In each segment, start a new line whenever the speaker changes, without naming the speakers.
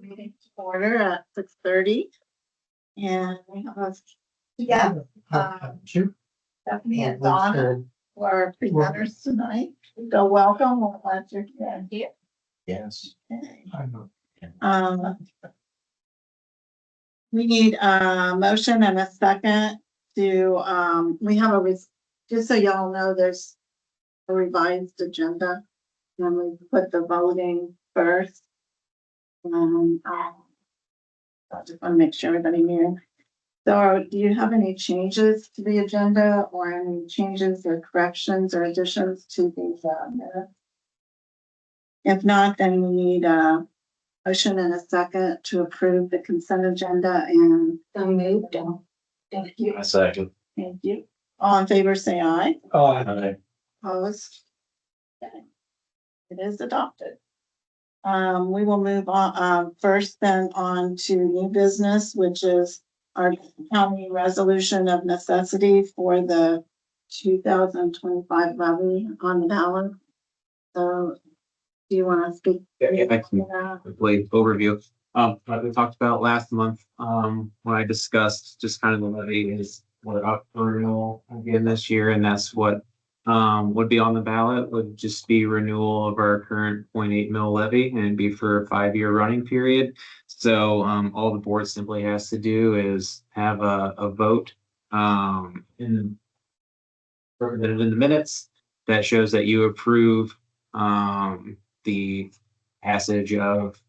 Meeting to order at 6:30. And we have Stephanie and Donna who are presenters tonight. So welcome. We're glad you're here.
Yes.
Okay.
I know.
We need a motion and a second to, we have just so y'all know, there's a revised agenda. And we put the voting first. And I just want to make sure everybody knew. So do you have any changes to the agenda or any changes or corrections or additions to these minutes? If not, then we need a motion and a second to approve the consent agenda and so moved. Thank you.
A second.
Thank you. All in favor, say aye.
Aye.
Opposed? Okay. It is adopted. We will move on, first then on to new business, which is our county resolution of necessity for the 2025 levy on the ballot. So do you want to speak?
Yeah, I can quickly overview. Like we talked about last month, when I discussed just kind of the levy is we're up for renewal again this year, and that's what would be on the ballot would just be renewal of our current 0.8 mil levy and be for a 5-year running period. So all the board simply has to do is have a vote in the minutes that shows that you approve the passage of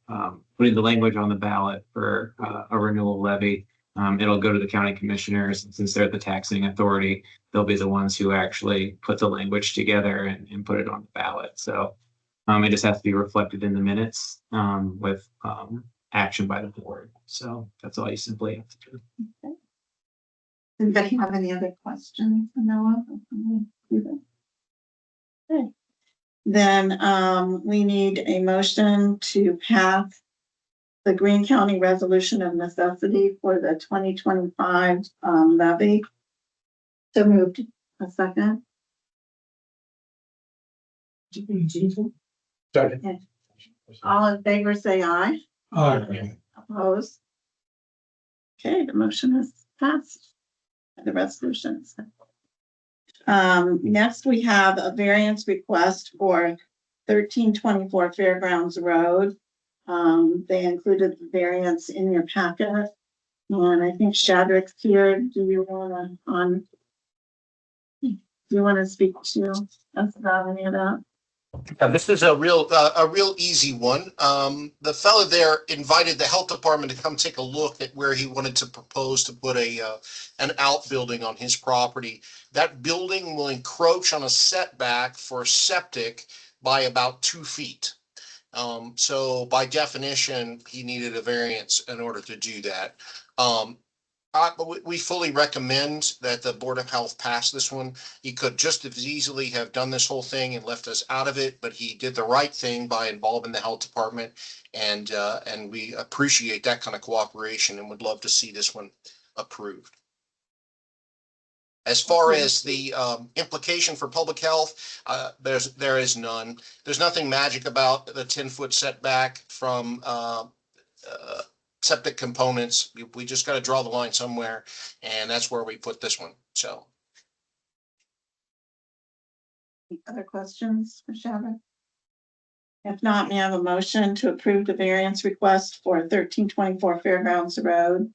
putting the language on the ballot for a renewal levy. It'll go to the county commissioners, and since they're the taxing authority, they'll be the ones who actually put the language together and put it on the ballot. So it just has to be reflected in the minutes with action by the board. So that's all you simply have to do.
Okay. Anybody have any other questions? Noah? Okay. Then we need a motion to pass the Greene County Resolution of Necessity for the 2025 levy. So moved. A second.
Second.
All in favor, say aye.
Aye.
Opposed? Okay, the motion is passed. The resolutions. Next, we have a variance request for 1324 Fairgrounds Road. They included the variance in your packet. And I think Shadrack's here. Do you want to speak to us about any of that?
This is a real easy one. The fellow there invited the health department to come take a look at where he wanted to propose to put an outbuilding on his property. That building will encroach on a setback for septic by about 2 feet. So by definition, he needed a variance in order to do that. We fully recommend that the Board of Health pass this one. He could just as easily have done this whole thing and left us out of it, but he did the right thing by involving the health department, and we appreciate that kind of cooperation and would love to see this one approved. As far as the implication for public health, there is none. There's nothing magic about the 10-foot setback from septic components. We just got to draw the line somewhere, and that's where we put this one. So,
Other questions for Shadrack? If not, may I have a motion to approve the variance request for 1324 Fairgrounds Road?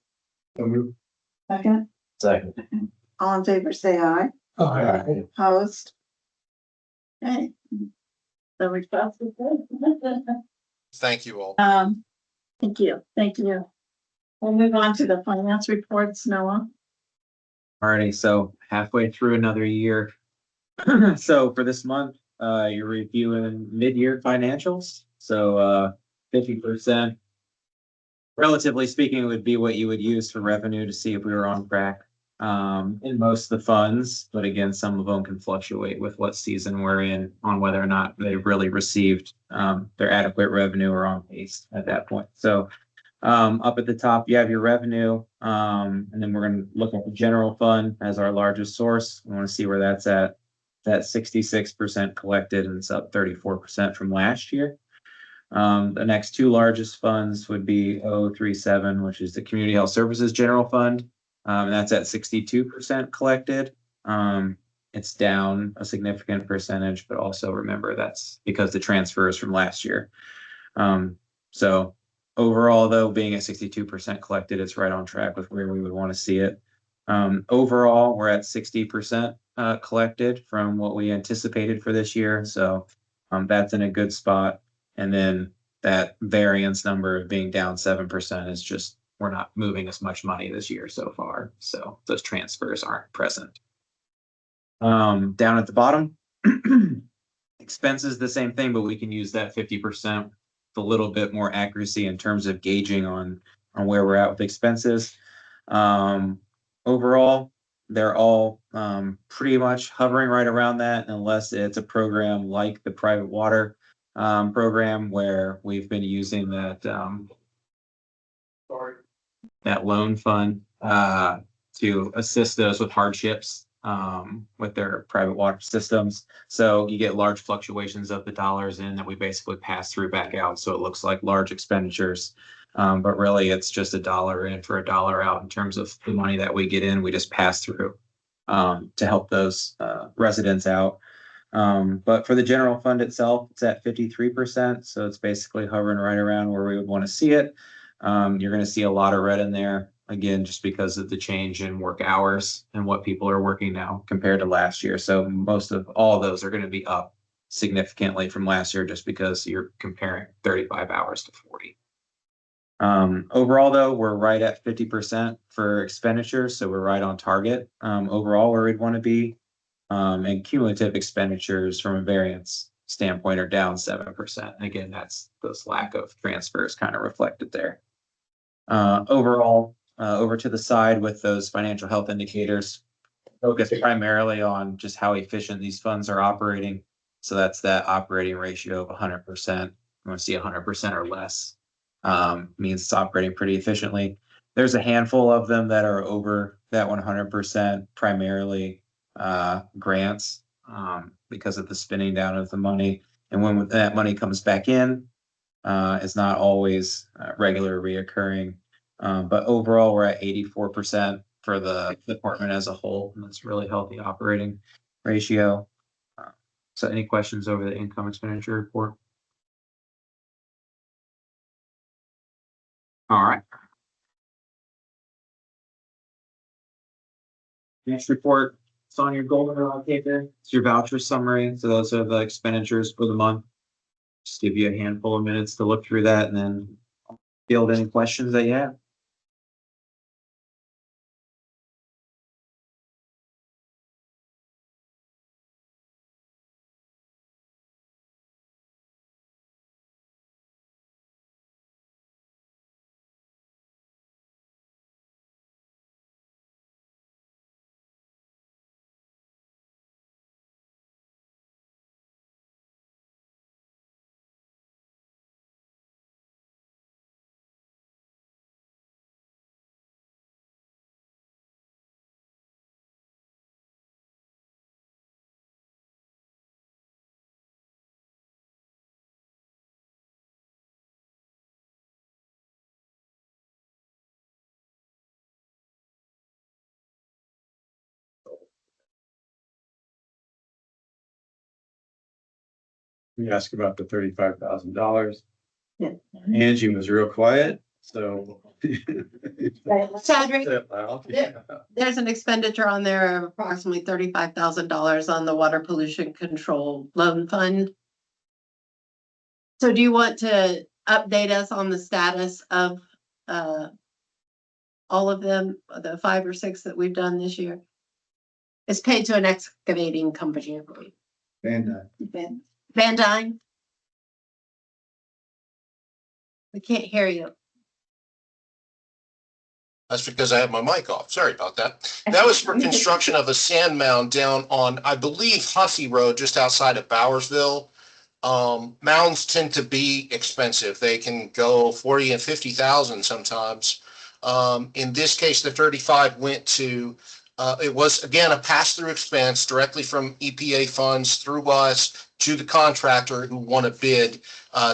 Second.
Second.
All in favor, say aye.
Aye.
Opposed? Okay. The request is good.
thank you all.
Thank you. Thank you. We'll move on to the finance reports, Noah.
Alrighty, so halfway through another year. So for this month, you're reviewing mid-year financials. So 50%, relatively speaking, would be what you would use for revenue to see if we were on track in most of the funds. But again, some of them can fluctuate with what season we're in on whether or not they've really received their adequate revenue or on pace at that point. So up at the top, you have your revenue, and then we're going to look at the general fund as our largest source. We want to see where that's at. That's 66% collected, and it's up 34% from last year. The next two largest funds would be 037, which is the Community Health Services General Fund. And that's at 62% collected. It's down a significant percentage, but also remember that's because the transfers from last year. So overall, though, being at 62% collected, it's right on track with where we would want to see it. Overall, we're at 60% collected from what we anticipated for this year. So that's in a good spot. And then that variance number of being down 7% is just, we're not moving as much money this year so far. So those transfers aren't present. Down at the bottom, expenses, the same thing, but we can use that 50% with a little bit more accuracy in terms of gauging on where we're at with expenses. Overall, they're all pretty much hovering right around that, unless it's a program like the private water program where we've been using that loan fund to assist those with hardships with their private water systems. So you get large fluctuations of the dollars in that we basically pass through back out. So it looks like large expenditures. But really it's just a dollar in for a dollar out in terms of the money that we get in, we just pass through to help those residents out. But for the general fund itself, it's at 53%. So it's basically hovering right around where we would want to see it. You're going to see a lot of red in there, again, just because of the change in work hours and what people are working now compared to last year. So most of all of those are going to be up significantly from last year just because you're comparing 35 hours to 40. Overall, though, we're right at 50% for expenditures. So we're right on target overall where we'd want to be. And cumulative expenditures from a variance standpoint are down 7%. Again, that's those lack of transfers kind of reflected there. Overall, over to the side with those financial health indicators, focus primarily on just how efficient these funds are operating. So that's that operating ratio of 100%. You want to see 100% or less, means it's operating pretty efficiently. There's a handful of them that are over that 100%, primarily grants because of the spinning down of the money. And when that money comes back in, it's not always regular reoccurring. But overall, we're at 84% for the department as a whole. And that's really healthy operating ratio. So any questions over the income expenditure report? All right. Next report, it's on your goldenrod paper. It's your voucher summary. So those are the expenditures for the month. Just give you a handful of minutes to look through that and then field any questions that you have.
You asked about the $35,000.
Yeah.
Angie was real quiet, so.
Cedric,
Yeah.
there's an expenditure on there of approximately $35,000 on the water pollution control loan fund. So do you want to update us on the status of all of them, the 5 or 6 that we've done this year? It's paid to an excavating company, I believe. Van Dyne? We can't hear you.
That's because I have my mic off. Sorry about that. That was for construction of a sand mound down on, I believe, Hussey Road, just outside of Bowersville. Mounds tend to be expensive. They can go 40 and 50,000 sometimes. In this case, the 35 went to It was, again, a pass-through expense directly from EPA funds through us to the contractor who won a bid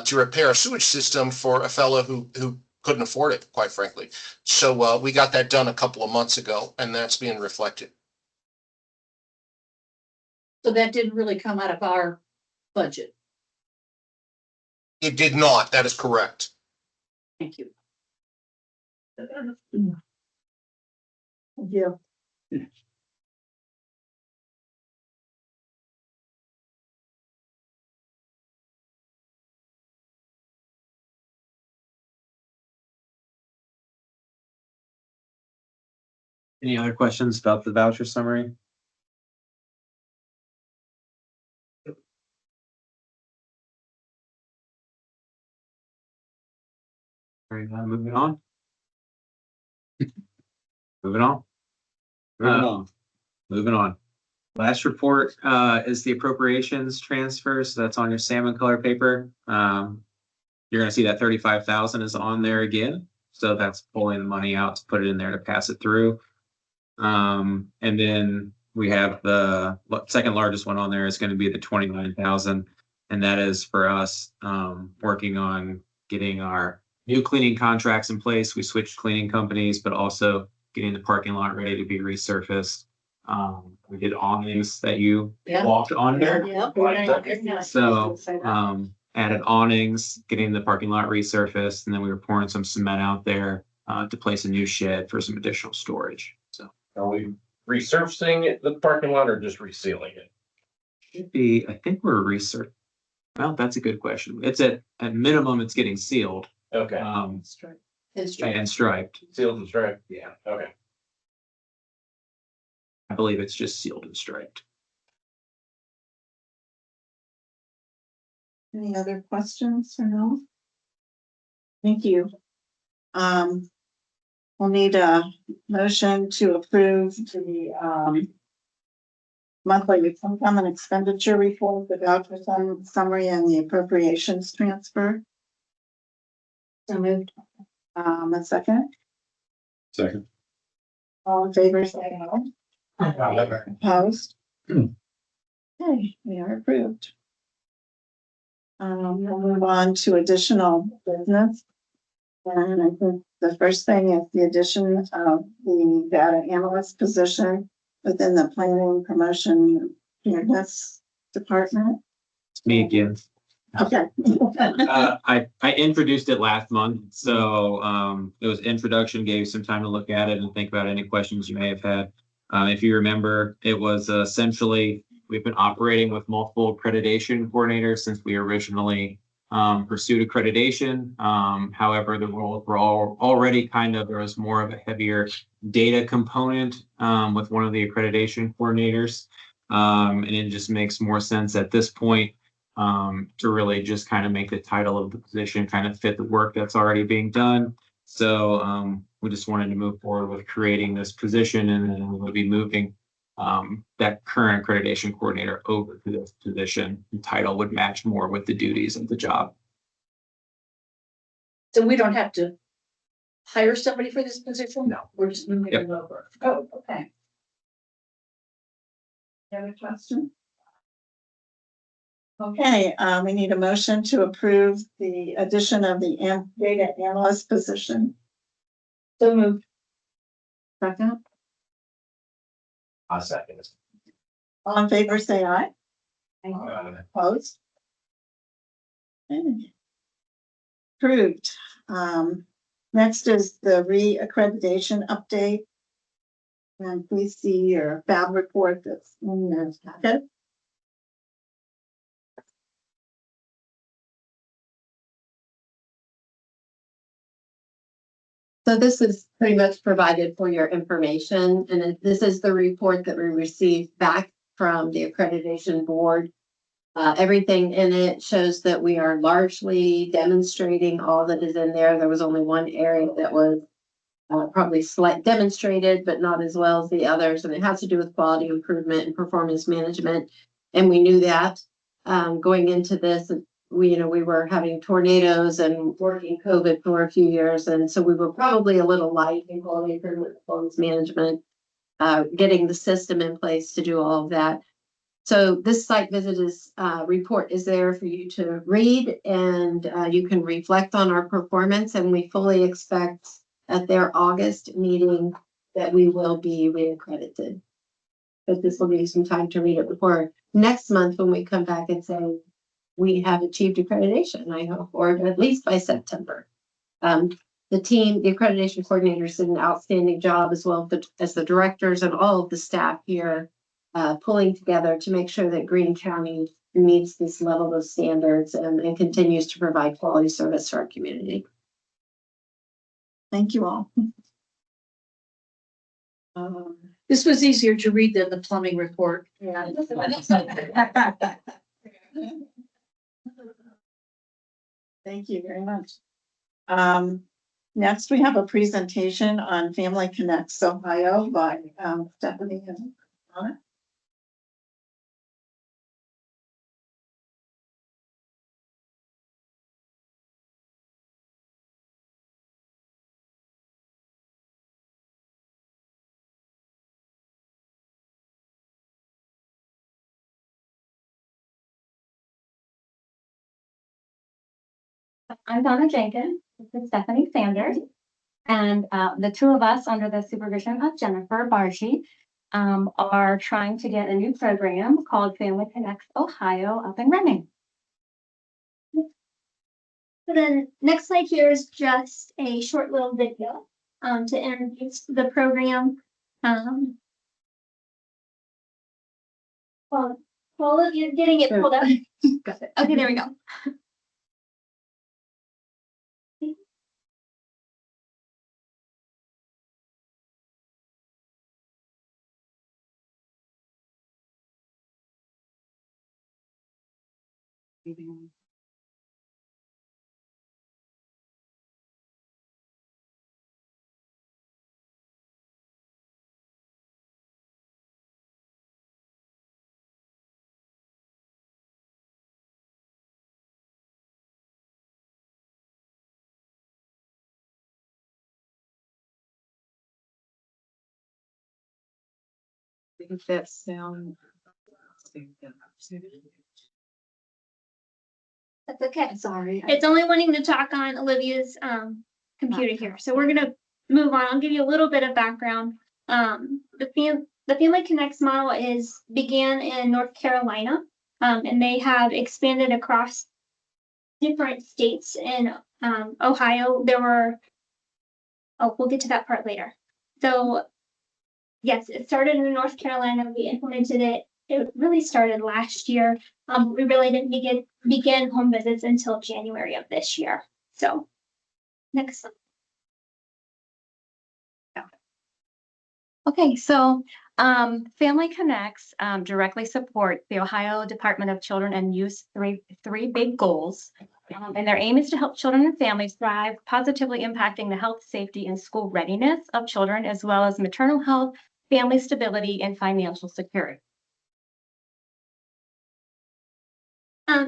to repair a sewage system for a fellow who couldn't afford it, quite frankly. So we got that done a couple of months ago, and that's being reflected.
So that didn't really come out of our budget.
It did not. That is correct.
Thank you.
Thank you.
Any other questions about the voucher summary? All right, moving on. Moving on. Moving on. Last report is the appropriations transfer. So that's on your salmon color paper. You're gonna see that 35,000 is on there again. So that's pulling the money out to put it in there to pass it through. And then we have the second largest one on there is going to be the 29,000. And that is for us working on getting our new cleaning contracts in place. We switched cleaning companies, but also getting the parking lot ready to be resurfaced. We did awnings that you
Yeah.
walked on there.
Yeah.
So added awnings, getting the parking lot resurfaced, and then we were pouring some cement out there to place a new shed for some additional storage. So
Are we resurfacing the parking lot or just resealing it?
should be, I think we're resurfacing. Well, that's a good question. It's at minimum, it's getting sealed
Okay,
and
Instruct.
striped.
sealed and striped.
Yeah,
Okay.
I believe it's just sealed and striped.
Any other questions or no? Thank you. We'll need a motion to approve the monthly income and expenditure report, the voucher summary and the appropriations transfer. So moved. A second.
Second.
All in favor, say aye. Opposed? Okay, we are approved. We'll move on to additional business. And I think the first thing is the addition of the data analyst position within the planning, promotion, fairness department.
It's me again.
Okay.
I introduced it last month, so it was introduction, gave you some time to look at it and think about any questions you may have had. If you remember, it was essentially, we've been operating with multiple accreditation coordinators since we originally pursued accreditation. However, the roles were already there was more of a heavier data component with one of the accreditation coordinators. And it just makes more sense at this point to really just make the title of the position fit the work that's already being done. So we just wanted to move forward with creating this position, and then we will be moving that current accreditation coordinator over to this position. The title would match more with the duties of the job.
So we don't have to hire somebody for this position?
No.
We're just moving
Yep.
it over.
Oh, okay. Any other question? Okay, we need a motion to approve the addition of the data analyst position. So moved. Second,
I second it.
all in favor, say aye. Opposed? Okay. Approved. Next is the re-accreditation update. And please see your FAB report that's in your packet.
So this is pretty much provided for your information, and this is the report that we received back from the accreditation board. Everything in it shows that we are largely demonstrating all that is in there. There was only one area that was probably demonstrated, but not as well as the others, and it has to do with quality improvement and performance management. And we knew that going into this. We were having tornadoes and working COVID for a few years. And so we were probably a little light in quality improvement, performance management. getting the system in place to do all of that. So this site visit report is there for you to read, and you can reflect on our performance, and we fully expect at their August meeting that we will be reaccredited. But this will give you some time to read it before next month when we come back and say we have achieved accreditation, I hope, or at least by September. The team, the accreditation coordinators did an outstanding job, as well as the directors and all of the staff here, pulling together to make sure that Greene County meets this level of standards and continues to provide quality service to our community.
Thank you all.
This was easier to read than the plumbing report.
Yeah. Thank you very much. Next, we have a presentation on Family Connects Ohio by Stephanie and Donna.
I'm Donna Jenkins. This is Stephanie Sanders. And the two of us, under the supervision of Jennifer Barshi, are trying to get a new program called Family Connects Ohio up and running.
So the next slide here is just a short little video to introduce the program. All of you getting it pulled up.
Got it.
Okay, there we go.
If that sound.
That's okay.
Sorry.
It's only wanting to talk on Olivia's computer here. So we're gonna move on. I'll give you a little bit of background. The Family Connects model began in North Carolina, and they have expanded across different states. In Ohio, we'll get to that part later. So yes, it started in North Carolina. We implemented it. It really started last year. We really didn't begin home visits until January of this year. So next slide.
Okay, so Family Connects directly support the Ohio Department of Children and Youth three big goals. And their aim is to help children and families thrive, positively impacting the health, safety, and school readiness of children, as well as maternal health, family stability, and financial security.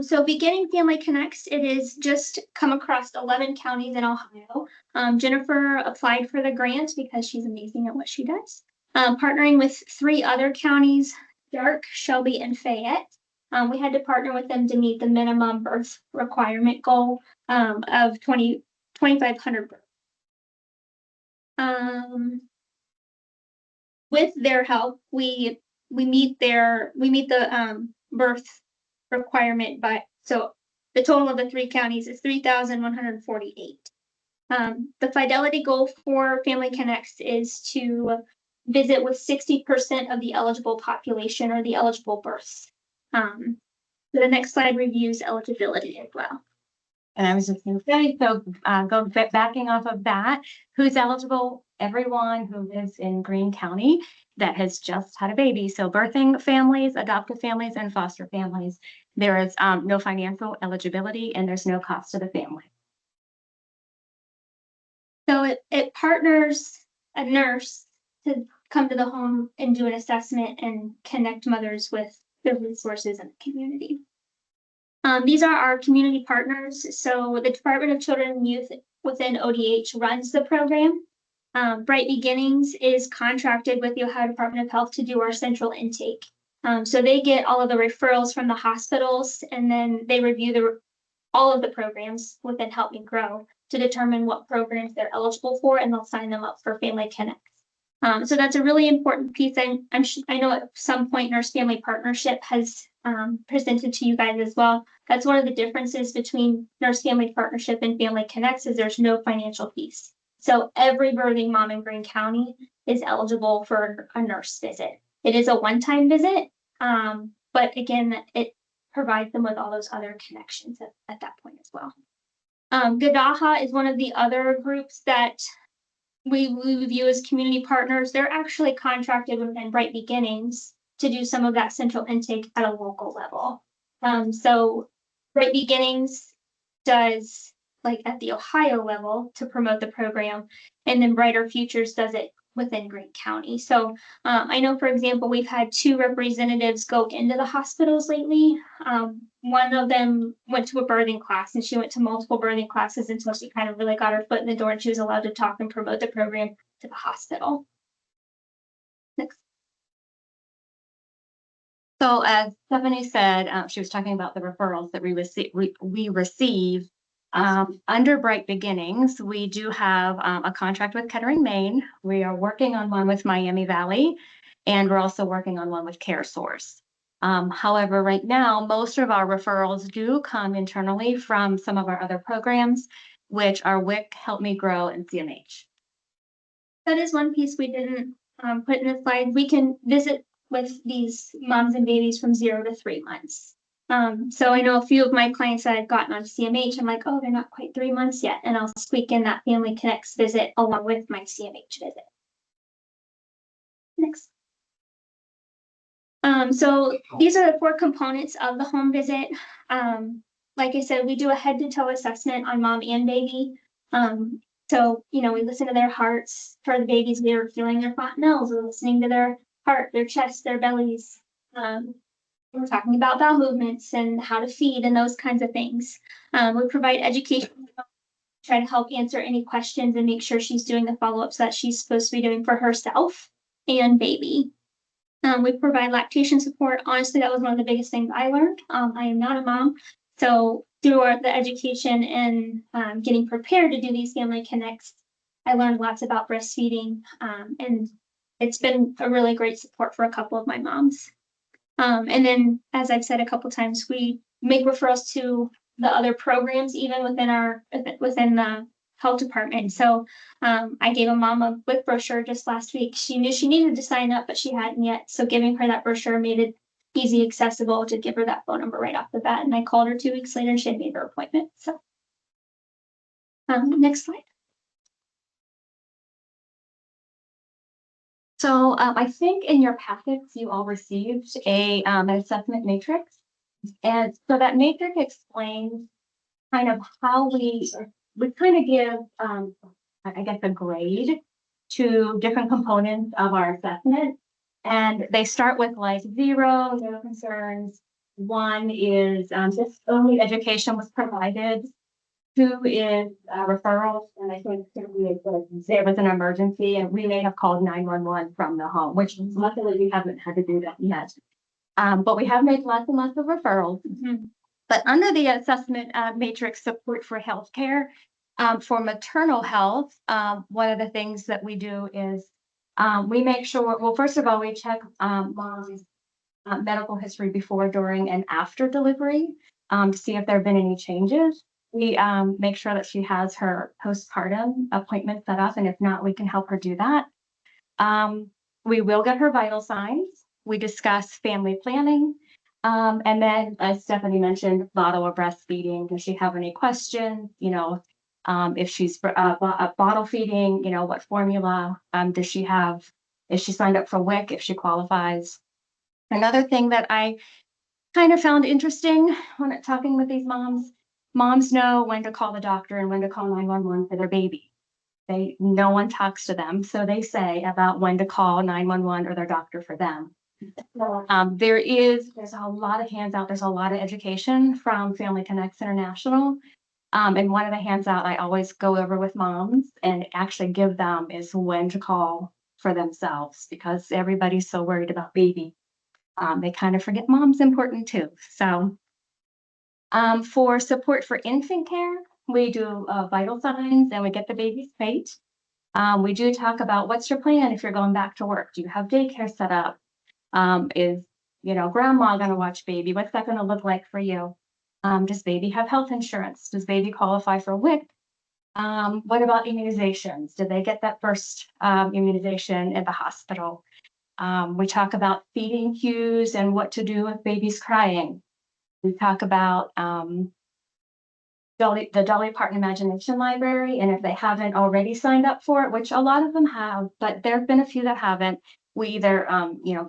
So beginning Family Connects, it is just come across 11 counties in Ohio. Jennifer applied for the grant because she's amazing at what she does. Partnering with 3 other counties, Dark, Shelby, and Fayette. We had to partner with them to meet the minimum birth requirement goal of 2,500 births. With their help, we meet the birth requirement so the total of the 3 counties is 3,148. The fidelity goal for Family Connects is to visit with 60% of the eligible population or the eligible births. The next slide reviews eligibility as well.
And I was just going to say, so backing off of that, who's eligible? Everyone who lives in Greene County that has just had a baby. So birthing families, adoptive families, and foster families. There is no financial eligibility and there's no cost to the family.
So it partners a nurse to come to the home and do an assessment and connect mothers with the resources in the community. These are our community partners. So the Department of Children and Youth within ODH runs the program. Bright Beginnings is contracted with the Ohio Department of Health to do our central intake. So they get all of the referrals from the hospitals, and then they review all of the programs within Help Me Grow to determine what programs they're eligible for, and they'll sign them up for Family Connect. So that's a really important piece. I know at some point Nurse Family Partnership has presented to you guys as well. That's one of the differences between Nurse Family Partnership and Family Connects is there's no financial piece. So every birthing mom in Greene County is eligible for a nurse visit. It is a one-time visit, but again, it provides them with all those other connections at that point as well. Gadaha is one of the other groups that we view as community partners. They're actually contracted within Bright Beginnings to do some of that central intake at a local level. So Bright Beginnings does like at the Ohio level to promote the program, and then Brighter Futures does it within Greene County. So I know, for example, we've had 2 representatives go into the hospitals lately. One of them went to a birthing class, and she went to multiple birthing classes until she kind of really got her foot in the door and she was allowed to talk and promote the program to the hospital. Next.
So as Stephanie said, she was talking about the referrals that we receive. Under Bright Beginnings, we do have a contract with Kettering, Maine. We are working on one with Miami Valley, and we're also working on one with CareSource. However, right now, most of our referrals do come internally from some of our other programs, which are WIC, Help Me Grow, and CMH.
That is one piece we didn't put in the slide. We can visit with these moms and babies from 0 to 3 months. So I know a few of my clients that I've gotten on CMH, I'm like, oh, they're not quite 3 months yet. And I'll squeak in that Family Connects visit along with my CMH visit. Next. So these are the 4 components of the home visit. Like I said, we do a head to toe assessment on mom and baby. So, you know, we listen to their hearts. For the babies, we are feeling their fontanelles. We're listening to their heart, their chest, their bellies. We're talking about bowel movements and how to feed and those kinds of things. We provide education, try to help answer any questions and make sure she's doing the follow-ups that she's supposed to be doing for herself and baby. We provide lactation support. Honestly, that was one of the biggest things I learned. I am not a mom. So through the education and getting prepared to do these Family Connects, I learned lots about breastfeeding. And it's been a really great support for a couple of my moms. And then, as I've said a couple times, we make referrals to the other programs, even within the health department. So I gave a mom a WIC brochure just last week. She knew she needed to sign up, but she hadn't yet. So giving her that brochure made it easy, accessible to give her that phone number right off the bat. And I called her 2 weeks later and she had made her appointment. So next slide.
So I think in your packets, you all received an assessment matrix. And so that matrix explains kind of how we kind of give, I guess, a grade to different components of our assessment. And they start with like 0, no concerns. 1 is just only education was provided. 2 is referrals, and I think 3 is there was an emergency, and we may have called 911 from the home, which luckily we haven't had to do that yet. But we have made lots and lots of referrals. Mm-hmm. But under the assessment matrix support for healthcare, for maternal health, one of the things that we do is we make sure, well, first of all, we check mom's medical history before, during, and after delivery to see if there have been any changes. We make sure that she has her postpartum appointment set up, and if not, we can help her do that. We will get her vital signs. We discuss family planning. And then, as Stephanie mentioned, bottle or breastfeeding. Does she have any questions? You know, if she's bottle feeding, you know, what formula does she have? Is she signed up for WIC if she qualifies? Another thing that I kind of found interesting when talking with these moms know when to call the doctor and when to call 911 for their baby. No one talks to them, so they say about when to call 911 or their doctor for them. There's a lot of hands out. There's a lot of education from Family Connects International. And one of the hands out I always go over with moms and actually give them is when to call for themselves because everybody's so worried about baby. They kind of forget mom's important too. So for support for infant care, we do vital signs and we get the baby's weight. We do talk about what's your plan if you're going back to work? Do you have daycare set up? Is, grandma going to watch baby? What's that going to look like for you? Does baby have health insurance? Does baby qualify for WIC? What about immunizations? Did they get that first immunization at the hospital? We talk about feeding cues and what to do if baby's crying. We talk about the Dolly Parton Imagination Library, and if they haven't already signed up for it, which a lot of them have, but there have been a few that haven't, we either,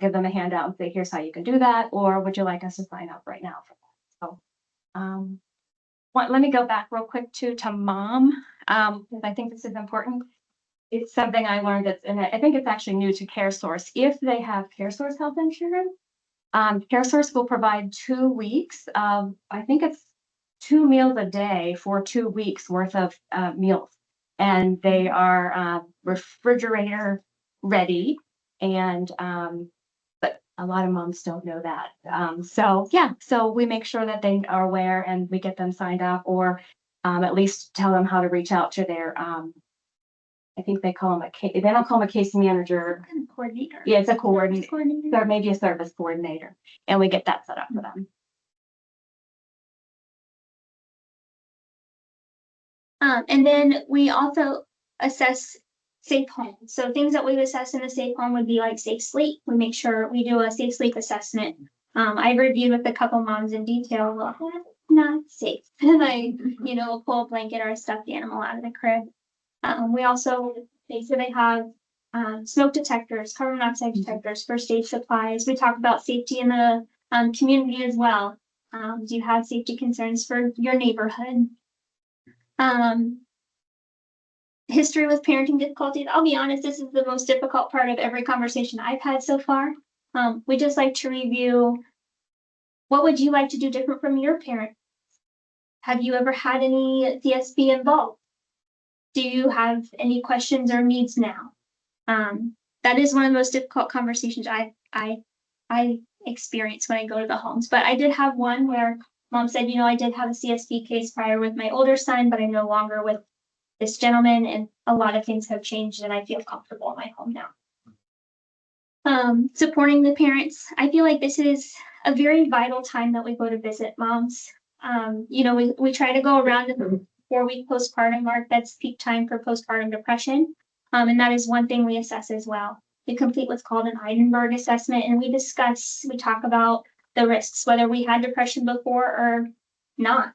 give them a handout and say, here's how you can do that, or would you like us to sign up right now for that? So, let me go back real quick to mom, because I think this is important. It's something I learned that's, and I think it's actually new to CareSource. If they have CareSource health insurance, CareSource will provide 2 weeks of, I think it's 2 meals a day for 2 weeks worth of meals. And they are refrigerator ready. And but a lot of moms don't know that. So we make sure that they are aware and we get them signed up or at least tell them how to reach out to their I think they call them they don't call them a case manager.
Coordinator.
Yeah, it's a coordinator.
Coordinator.
Or maybe a service coordinator, and we get that set up for them.
And then we also assess safe home. So things that we would assess in a safe home would be like safe sleep. We make sure we do a safe sleep assessment. I reviewed with a couple moms in detail. Well, not safe. And I, pull a blanket or a stuffed animal out of the crib. We also make sure they have smoke detectors, carbon monoxide detectors, first aid supplies. We talk about safety in the community as well. Do you have safety concerns for your neighborhood? History with parenting difficulties. I'll be honest, this is the most difficult part of every conversation I've had so far. We just like to review, what would you like to do different from your parent? Have you ever had any DSP involved? Do you have any questions or needs now? That is one of the most difficult conversations I experience when I go to the homes. But I did have one where mom said, I did have a CSP case prior with my older son, but I'm no longer with this gentleman, and a lot of things have changed, and I feel comfortable in my home now. Supporting the parents. I feel like this is a very vital time that we go to visit moms. We try to go around the 4-week postpartum mark. That's peak time for postpartum depression. And that is one thing we assess as well. We complete what's called an Eisenberg assessment, and we talk about the risks, whether we had depression before or not.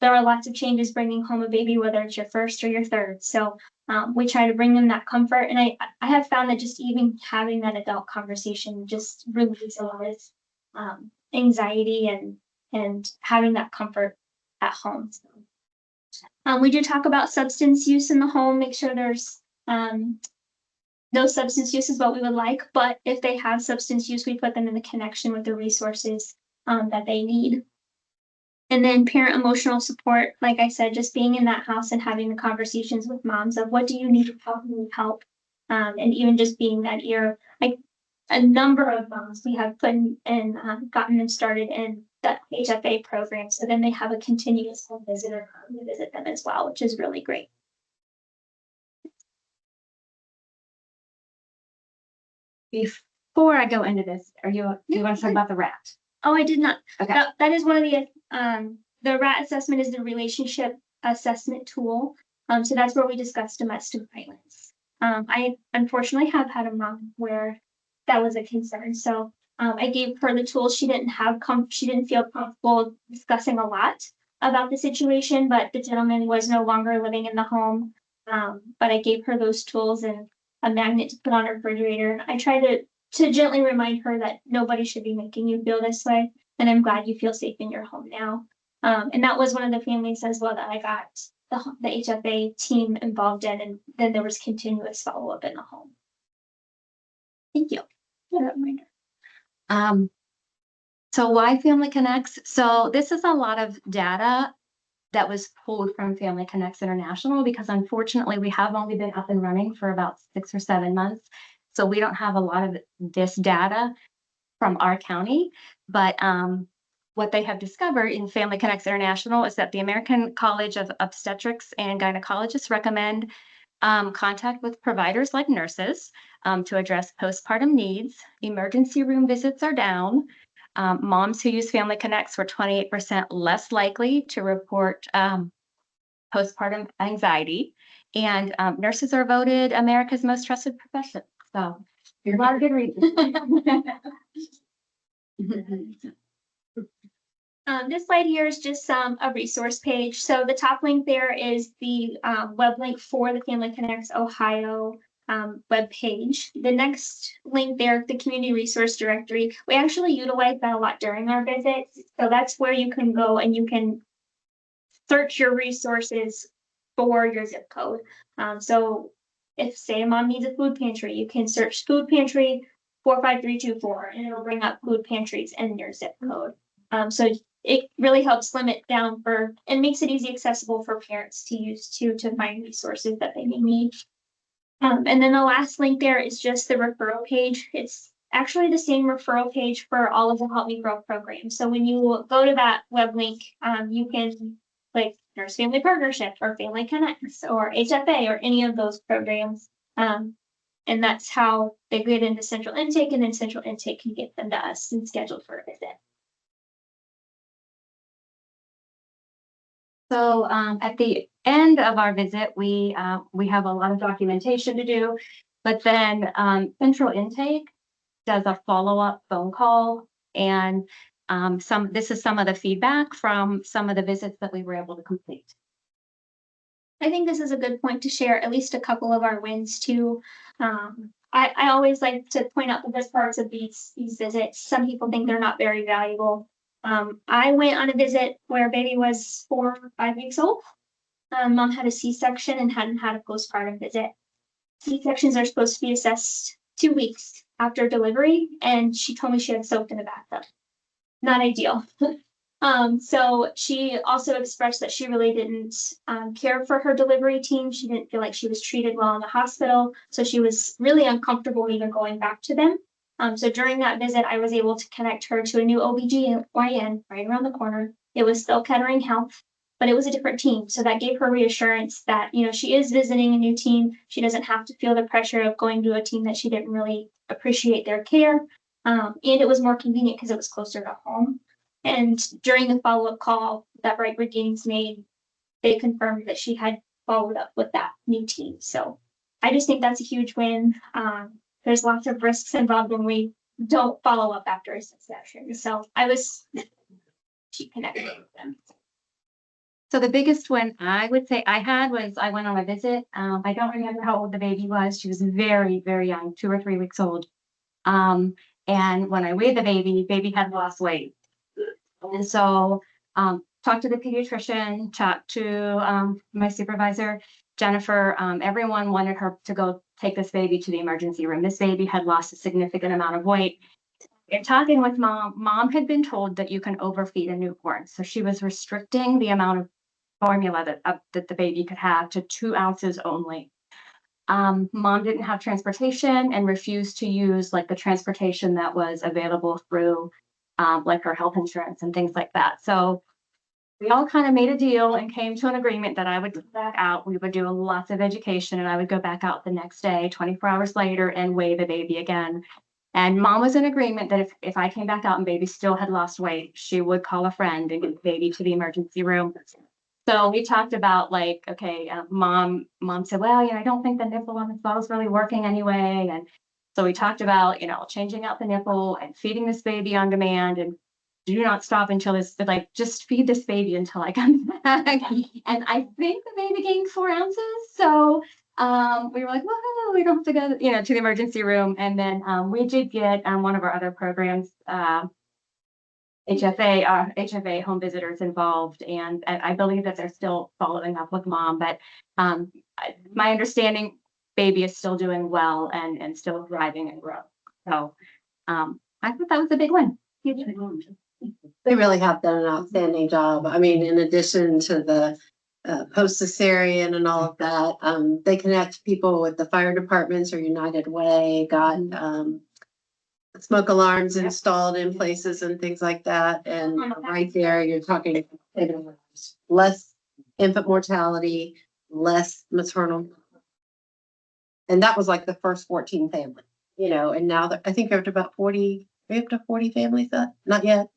There are lots of changes bringing home a baby, whether it's your first or your third. So we try to bring them that comfort. And I have found that just even having that adult conversation just relieves a lot of anxiety and having that comfort at home. We do talk about substance use in the home, make sure there's no substance use is what we would like, but if they have substance use, we put them in the connection with the resources that they need. And then parent emotional support, like I said, just being in that house and having the conversations with moms of what do you need, how can we help? And even just being that ear, like a number of moms we have put in and gotten them started in that HFA program. So then they have a continuous home visitor to visit them as well, which is really great.
Before I go into this, do you want to talk about the rat?
Oh, I did not.
Okay.
That is one of the RAT assessment is the relationship assessment tool. So that's where we discuss domestic violence. I unfortunately have had a mom where that was a concern. So I gave her the tools. She didn't feel comfortable discussing a lot about the situation, but the gentleman was no longer living in the home. But I gave her those tools and a magnet to put on her refrigerator. I tried to gently remind her that nobody should be making you feel this way. And I'm glad you feel safe in your home now. And that was one of the families as well that I got the HFA team involved in, and then there was continuous follow-up in the home. Thank you for that reminder.
So why Family Connects? So this is a lot of data that was pulled from Family Connects International, because unfortunately we have only been up and running for about 6 or 7 months. So we don't have a lot of this data from our county, but what they have discovered in Family Connects International is that the American College of Obstetrics and Gynecologists recommend contact with providers like nurses to address postpartum needs. Emergency room visits are down. Moms who use Family Connects were 28% less likely to report postpartum anxiety. And nurses are voted America's most trusted profession. So a lot of good reasons.
This slide here is just a resource page. So the top link there is the web link for the Family Connects Ohio web page. The next link there, the community resource directory, we actually utilize that a lot during our visits. So that's where you can go and you can search your resources for your zip code. So if say a mom needs a food pantry, you can search food pantry 45324 and it'll bring up food pantries in your zip code. So it really helps limit down for and makes it easy accessible for parents to use to find resources that they may need. And then the last link there is just the referral page. It's actually the same referral page for all of the Help Me Grow programs. So when you go to that web link, you can click Nurse Family Partnership or Family Connects or HFA or any of those programs. And that's how they get into central intake, and then central intake can get them to us and scheduled for a visit.
So at the end of our visit, we have a lot of documentation to do, but then central intake does a follow-up phone call, and this is some of the feedback from some of the visits that we were able to complete.
I think this is a good point to share at least a couple of our wins too. I always like to point out the best parts of these visits. Some people think they're not very valuable. I went on a visit where baby was 4 or 5 weeks old. Mom had a C-section and hadn't had a postpartum visit. C-sections are supposed to be assessed 2 weeks after delivery, and she told me she had soaked in the bathtub. Not ideal. So she also expressed that she really didn't care for her delivery team. She didn't feel like she was treated well in the hospital. So she was really uncomfortable even going back to them. So during that visit, I was able to connect her to a new OBGYN right around the corner. It was still Kettering Health, but it was a different team. So that gave her reassurance that, you know, she is visiting a new team. She doesn't have to feel the pressure of going to a team that she didn't really appreciate their care. And it was more convenient because it was closer to home. And during the follow-up call that Brightwood Gaines made, they confirmed that she had followed up with that new team. So I just think that's a huge win. There's lots of risks involved when we don't follow up after a C-section. So she connected with them.
So the biggest win I would say I had was I went on a visit. I don't remember how old the baby was. She was very, very young, 2 or 3 weeks old. And when I weighed the baby had lost weight. And so talked to the pediatrician, talked to my supervisor, Jennifer. Everyone wanted her to go take this baby to the emergency room. This baby had lost a significant amount of weight. In talking with mom had been told that you can overfeed a newborn. So she was restricting the amount of formula that the baby could have to 2 ounces only. Mom didn't have transportation and refused to use like the transportation that was available through like her health insurance and things like that. So we all kind of made a deal and came to an agreement that I would go back out. We would do lots of education and I would go back out the next day, 24 hours later, and weigh the baby again. And mom was in agreement that if I came back out and baby still had lost weight, she would call a friend and get the baby to the emergency room. So we talked about like, okay, mom said, well, you know, I don't think the nipple on this bottle is really working anyway. And so we talked about, you know, changing out the nipple and feeding this baby on demand and do not stop until this, like, just feed this baby until I come back. And I think the baby gained 4 ounces. So we were like, whoa, we don't have to go, you know, to the emergency room. And then we did get one of our other programs, HFA home visitors involved, and I believe that they're still following up with mom, but my understanding, baby is still doing well and still thriving and growing. So I thought that was a big win.
They really have done an outstanding job. I mean, in addition to the post-cesarean and all of that, they connect people with the fire departments or United Way, got smoke alarms installed in places and things like that. And right there, you're talking less infant mortality, less maternal. And that was like the first 14 families, and now that I think we're up to about 40, we have to 40 families that, not yet.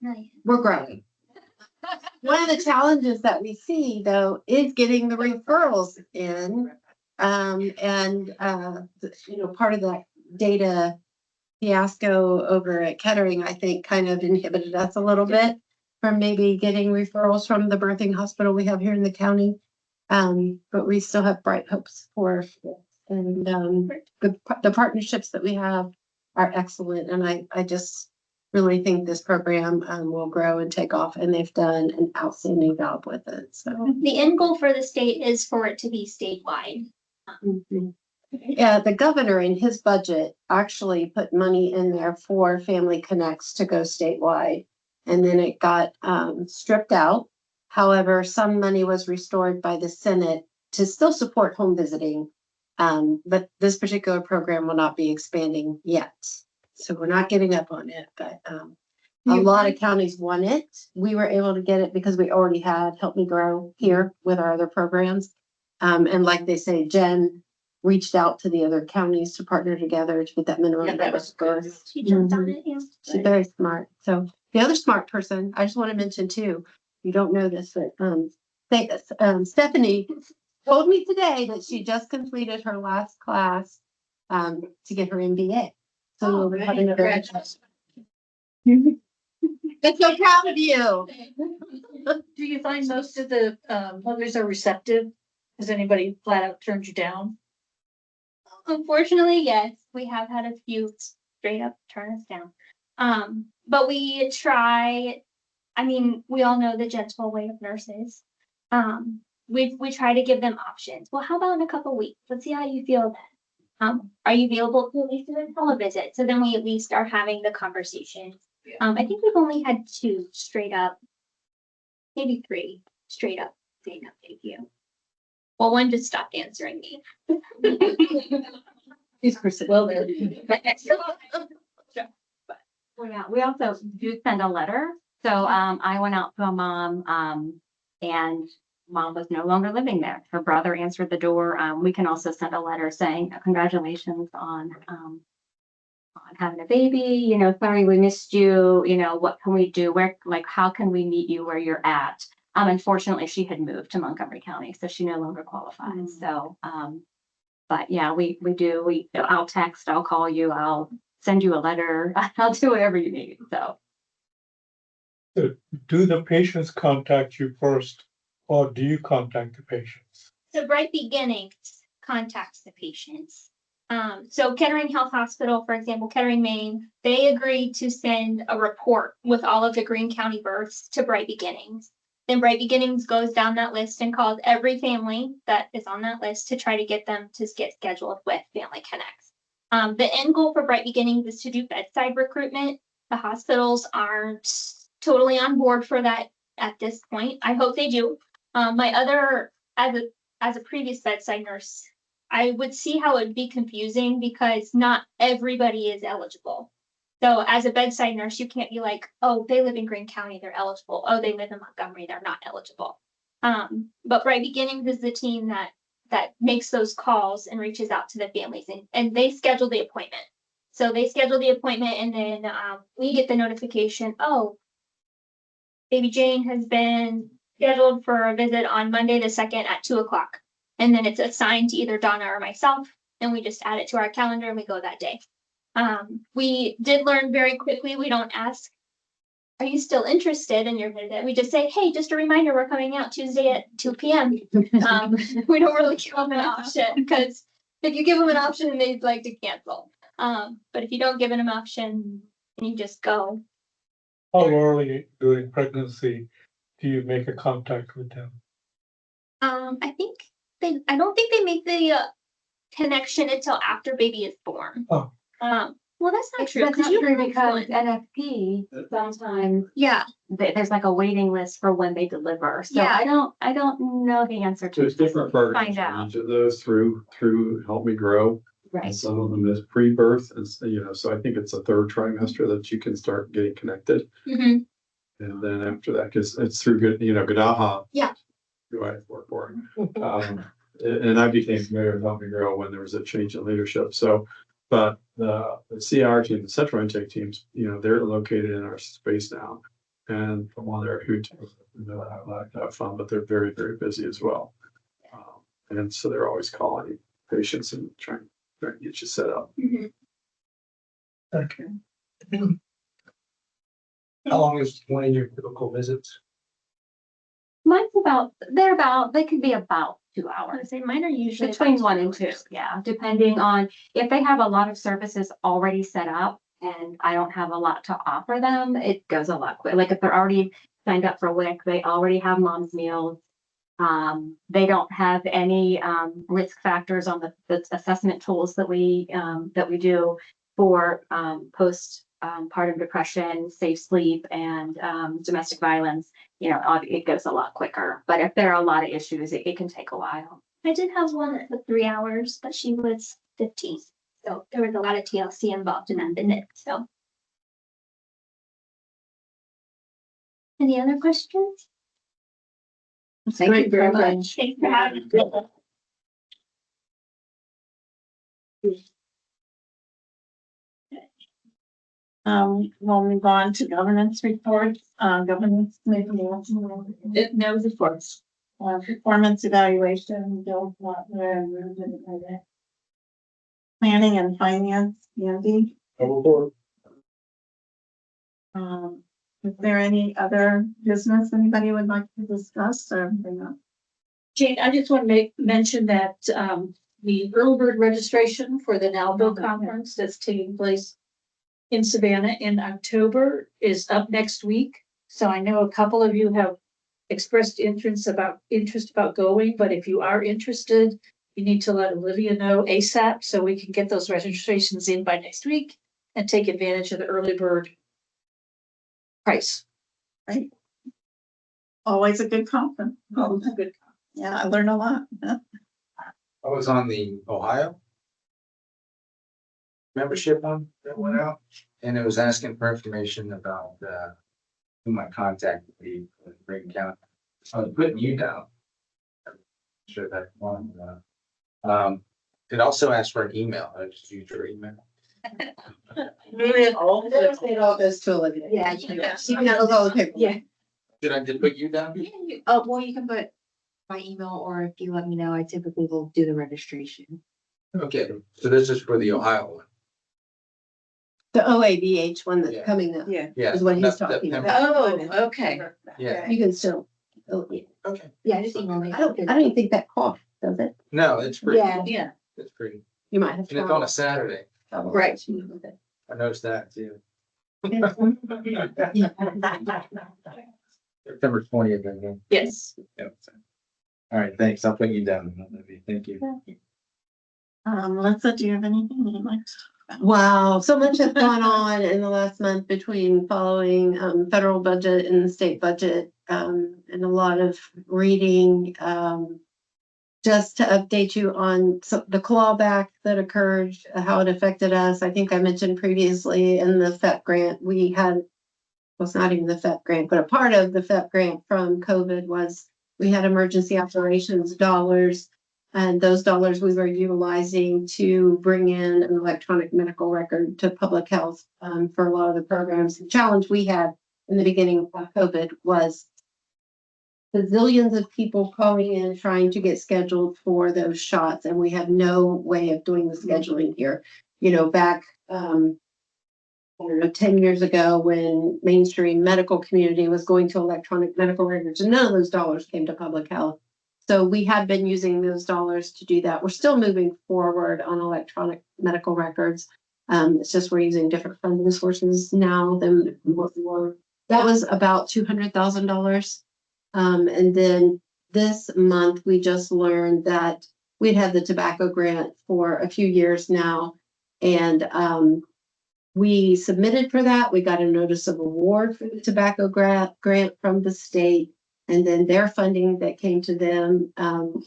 We're growing. One of the challenges that we see though is getting the referrals in. Part of that data fiasco over at Kettering, I think kind of inhibited us a little bit from maybe getting referrals from the birthing hospital we have here in the county. But we still have bright hopes for it. And the partnerships that we have are excellent. And I just really think this program will grow and take off, and they've done an outstanding job with it. So
The end goal for the state is for it to be statewide.
yeah, the governor in his budget actually put money in there for Family Connects to go statewide, and then it got stripped out. However, some money was restored by the Senate to still support home visiting. But this particular program will not be expanding yet. So we're not giving up on it, but a lot of counties want it. We were able to get it because we already had Help Me Grow here with our other programs. And like they say, Jen reached out to the other counties to partner together to get that minimum.
Yeah, that was good.
She jumped on it, yeah.
She's very smart. So the other smart person, I just want to mention too, you don't know this, but Stephanie told me today that she just completed her last class to get her MBA. So we're having a very I'm so proud of you.
Do you find most of the mothers are receptive? Has anybody flat out turned you down?
Unfortunately, yes, we have had a few straight up turn us down. But we try, I mean, we all know the gentle way of nurses. We try to give them options. Well, how about in a couple weeks? Let's see how you feel then. Are you available to at least do a televisit? So then we at least are having the conversation. I think we've only had 2 straight up, maybe 3 straight up saying no, thank you. Well, one just stopped answering me.
She's persistent.
Well, then.
We also do send a letter. So I went out to a mom and mom was no longer living there. Her brother answered the door. We can also send a letter saying congratulations on having a baby. Sorry we missed you. What can we do? How can we meet you where you're at? Unfortunately, she had moved to Montgomery County, so she no longer qualifies. So, but yeah, we do. I'll text, I'll call you, I'll send you a letter. I'll do whatever you need. So.
Do the patients contact you first, or do you contact the patients?
So Bright Beginnings contacts the patients. So Kettering Health Hospital, for example, Kettering, Maine, they agreed to send a report with all of the Greene County births to Bright Beginnings. Then Bright Beginnings goes down that list and calls every family that is on that list to try to get them to get scheduled with Family Connects. The end goal for Bright Beginnings is to do bedside recruitment. The hospitals aren't totally on board for that at this point. I hope they do. As a previous bedside nurse, I would see how it would be confusing because not everybody is eligible. So as a bedside nurse, you can't be like, oh, they live in Greene County, they're eligible. Oh, they live in Montgomery, they're not eligible. But Bright Beginnings is the team that makes those calls and reaches out to the families and they schedule the appointment. So they schedule the appointment and then we get the notification, oh, baby Jane has been scheduled for a visit on Monday the 2nd at 2:00. And then it's assigned to either Donna or myself, and we just add it to our calendar and we go that day. We did learn very quickly, we don't ask, are you still interested in your visit? We just say, hey, just a reminder, we're coming out Tuesday at 2 p.m. We don't really give them an option because if you give them an option, they'd like to cancel. But if you don't give them an option and you just go.
How early during pregnancy do you make a contact with them?
I don't think they make the connection until after baby is born.
Oh.
Well, that's not
It's
true.
that's not
you
true
have
because
one.
NFP, sometimes
Yeah,
there's like a waiting list for when they deliver. So
Yeah.
I don't know the answer to.
There's different programs
Find
for
out.
each of those through Help Me Grow. And
Right.
some of them is pre-birth, and so I think it's a third trimester that you can start getting connected.
Mhm.
And then after that, because it's through Gadaha.
Yeah.
Who I work for. And I became familiar with Help Me Grow when there was a change in leadership. So, but the CR team, the central intake teams, they're located in our space now. And from one there who like to have fun, but they're very, very busy as well. And so they're always calling patients and trying to get you set up.
Okay. How long is one of your typical visits?
Mine's they could be about 2
I
hours.
would say mine are usually
Between
about
1 and 2, yeah, depending on if they have a lot of services already set up and I don't have a lot to offer them, it goes a lot quicker. Like if they're already signed up for WIC, they already have mom's meals. They don't have any risk factors on the assessment tools that we do for postpartum depression, safe sleep, and domestic violence. It goes a lot quicker. But if there are a lot of issues, it can take a while.
I did have one that took 3 hours, but she was 15. So there was a lot of TLC involved in that visit. So. Any other questions?
Thank you very much.
Thanks for having me.
We'll move on to governance reports, governance maybe.
No reports.
Performance evaluation, planning and finance, Andy. Is there any other business anybody would like to discuss or bring up?
Jane, I just want to mention that the early bird registration for the NALBO conference that's taking place in Savannah in October is up next week. So I know a couple of you have expressed interest about going, but if you are interested, you need to let Olivia know ASAP so we can get those registrations in by next week and take advantage of the early bird price.
Right. Always a good conference.
Oh, good.
Yeah, I learned a lot.
I was on the Ohio membership one that went out, and it was asking for information about who my contact would be in Greene County. I was putting you down. I'm sure that one. It also asked for an email. I just used your email.
All goes to Olivia.
Yeah,
She handles all the paperwork.
Yeah.
Did I just put you down?
Oh, well, you can put my email, or if you let me know, I typically will do the registration.
Okay, so this is for the Ohio one.
The OABH one that's
Yeah.
coming up.
Yeah.
Yeah.
Is what he's
that's
talking
September.
about.
Oh, okay.
Yeah,
You can still.
okay.
Yeah, just email me.
I don't even think that costs, does it?
No, it's free.
Yeah.
Yeah.
It's free.
You might have.
And it's on a Saturday.
Right.
I noticed that too. September 20th, I think.
Yes.
Yep. All right, thanks. I'll put you down. Thank you.
Melissa, do you have anything you'd like to?
Wow, so much has gone on in the last month between following federal budget and the state budget, and a lot of reading. Just to update you on the clawback that occurred, how it affected us. I think I mentioned previously in the FEP grant, we had, well, it's not even the FEP grant, but a part of the FEP grant from COVID was we had emergency operations dollars. And those dollars we were utilizing to bring in an electronic medical record to public health for a lot of the programs. The challenge we had in the beginning of COVID was bazillions of people calling in trying to get scheduled for those shots, and we had no way of doing the scheduling here. Back I don't know, 10 years ago when mainstream medical community was going to electronic medical records, and none of those dollars came to public health. So we had been using those dollars to do that. We're still moving forward on electronic medical records. It's just we're using different funding sources now than what we were. That was about $200,000. And then this month, we just learned that we'd had the tobacco grant for a few years now. And We submitted for that. We got a notice of award for the tobacco grant from the state. And then their funding that came to them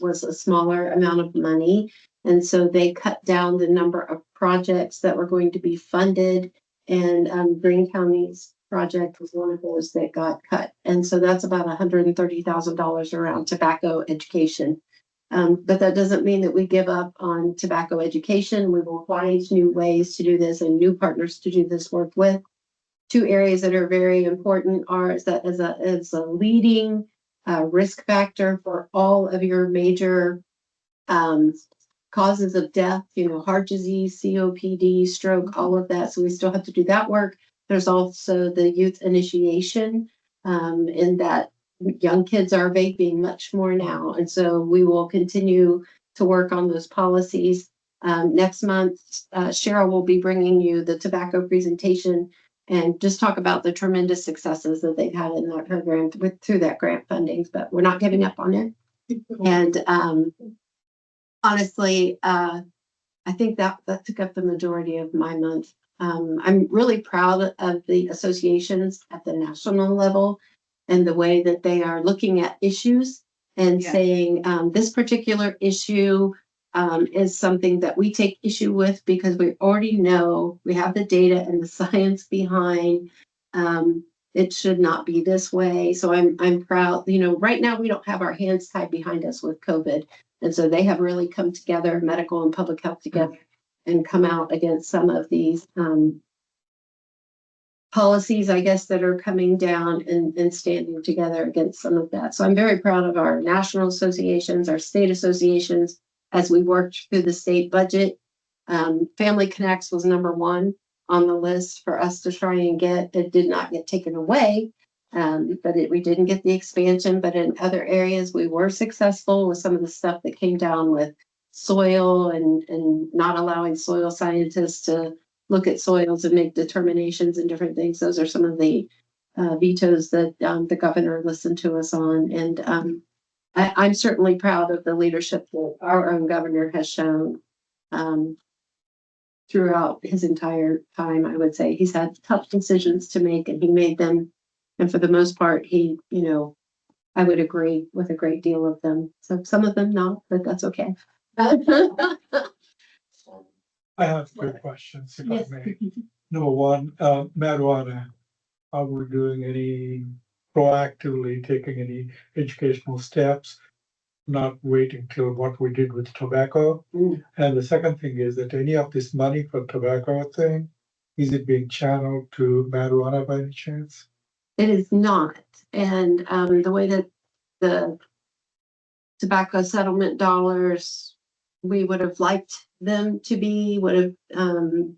was a smaller amount of money. And so they cut down the number of projects that were going to be funded. And Greene County's project was one of those that got cut. And so that's about $130,000 around tobacco education. But that doesn't mean that we give up on tobacco education. We will find new ways to do this and new partners to do this work with. Two areas that are very important are is that as a leading risk factor for all of your major causes of death, heart disease, COPD, stroke, all of that. So we still have to do that work. There's also the youth initiation in that young kids are vaping much more now. And so we will continue to work on those policies. Next month, Cheryl will be bringing you the tobacco presentation and just talk about the tremendous successes that they've had in that program through that grant funding, but we're not giving up on it. And honestly, I think that took up the majority of my month. I'm really proud of the associations at the national level and the way that they are looking at issues and saying this particular issue is something that we take issue with because we already know we have the data and the science behind. It should not be this way. So I'm proud. Right now we don't have our hands tied behind us with COVID, and so they have really come together, medical and public health together, and come out against some of these policies, I guess, that are coming down and standing together against some of that. So I'm very proud of our national associations, our state associations, as we worked through the state budget. Family Connects was number one on the list for us to try and get. It did not get taken away, but we didn't get the expansion. But in other areas, we were successful with some of the stuff that came down with soil and not allowing soil scientists to look at soils and make determinations and different things. Those are some of the vetoes that the governor listened to us on. And I'm certainly proud of the leadership that our own governor has shown throughout his entire time. I would say he's had tough decisions to make and he made them. And for the most part, he, I would agree with a great deal of them. So some of them not, but that's okay.
I have three questions, if
Yes.
I may. Number one, marijuana. Are we doing any proactively taking any educational steps? Not waiting till what we did with tobacco. And the second thing is that any of this money for tobacco thing, is it being channeled to marijuana by any chance?
It is not. And the way that the tobacco settlement dollars, we would have liked them to be, would have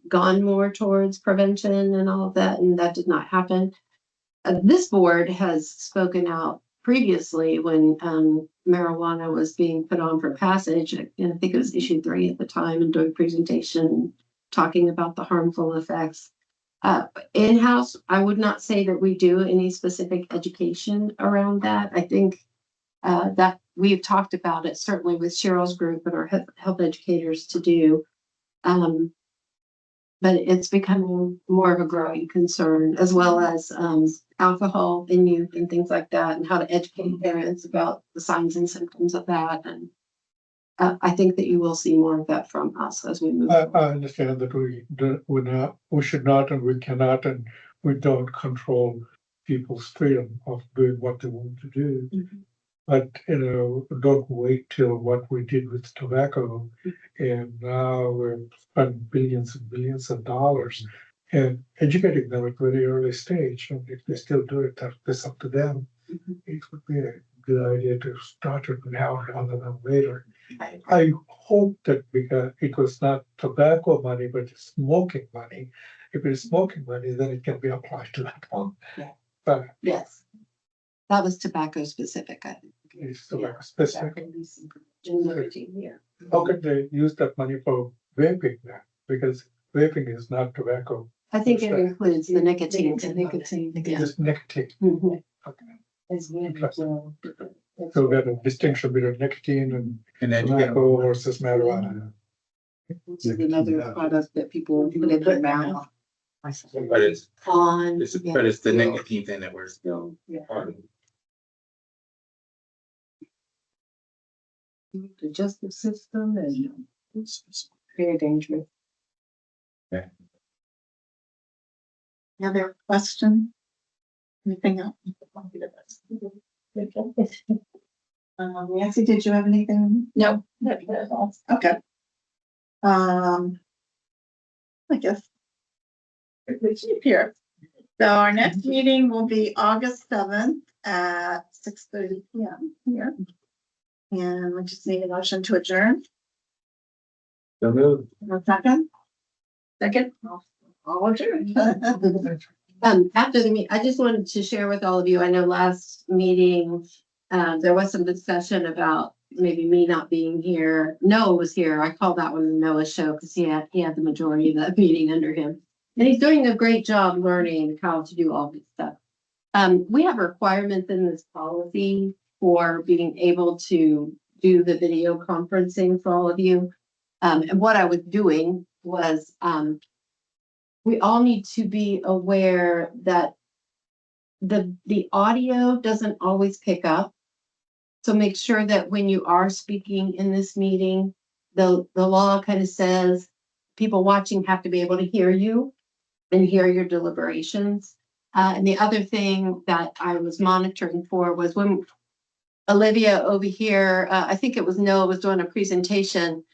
gone more towards prevention and all of that, and that did not happen. This board has spoken out previously when marijuana was being put on for passage, and I think it was issue 3 at the time, and doing presentation, talking about the harmful effects. In-house, I would not say that we do any specific education around that. I think that we've talked about it certainly with Cheryl's group and our health educators to do. But it's becoming more of a growing concern, as well as alcohol in youth and things like that, and how to educate parents about the signs and symptoms of that. And I think that you will see more of that from us as we move
I
forward.
understand that we should not and we cannot and we don't control people's freedom of doing what they want to do. But, don't wait till what we did with tobacco. And now we're spending billions and billions of dollars and educating them at a very early stage. And if they still do it, that's up to them. It would be a good idea to start it now rather than later. I hope that because it was not tobacco money, but smoking money. If it's smoking money, then it can be applied to that one.
Yeah.
But
Yes. That was tobacco specific, I think.
it's tobacco specific.
Yeah.
How can they use that money for vaping then? Because vaping is not tobacco,
I think it includes the nicotine. Yeah.
it's nicotine.
Mhm.
Interesting. So there's a distinction between nicotine and
then you get
tobacco versus marijuana.
Which is another product that people put in their mouth.
But it's,
on.
but it's the nicotine thing that we're still.
Yeah.
on.
The justice system and it's very dangerous.
Any other question? Anything else? Nancy, did you have anything?
No, that's all.
Okay. I guess. We keep here. So our next meeting will be August 7th at 6:30 PM here. And we just need a motion to adjourn.
So moved.
A second?
Second.
All adjourned.
After the meet, I just wanted to share with all of you, I know last meeting, there was some discussion about maybe me not being here. Noah was here. I call that one the Noah show because he had the majority of that meeting under him. And he's doing a great job learning how to do all this stuff. We have requirements in this policy for being able to do the video conferencing for all of you. And what I was doing was, we all need to be aware that the audio doesn't always pick up. So make sure that when you are speaking in this meeting, the law kind of says people watching have to be able to hear you and hear your deliberations. And the other thing that I was monitoring for was when Olivia over here, I think it was Noah, was doing a presentation.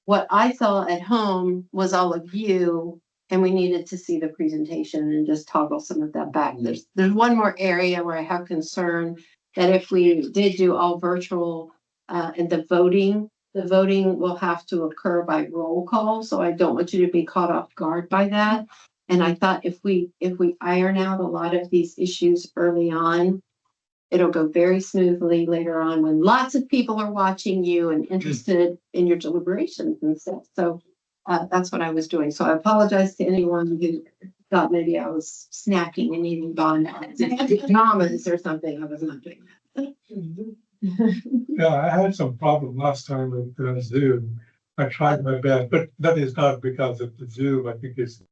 What I saw at home was all of you, and we needed to see the presentation and just toggle some of that back. There's one more area where I have concern that if we did do all virtual, and the voting will have to occur by roll call. So I don't want you to be caught off guard by that. And I thought if we iron out a lot of these issues early on, it'll go very smoothly later on when lots of people are watching you and interested in your deliberations and stuff. So that's what I was doing. So I apologize to anyone who thought maybe I was snacking and eating bananas or something. I was not doing that.
Yeah, I had some problem last time with Zoom. I tried my best, but that is not because of the Zoom. I think it's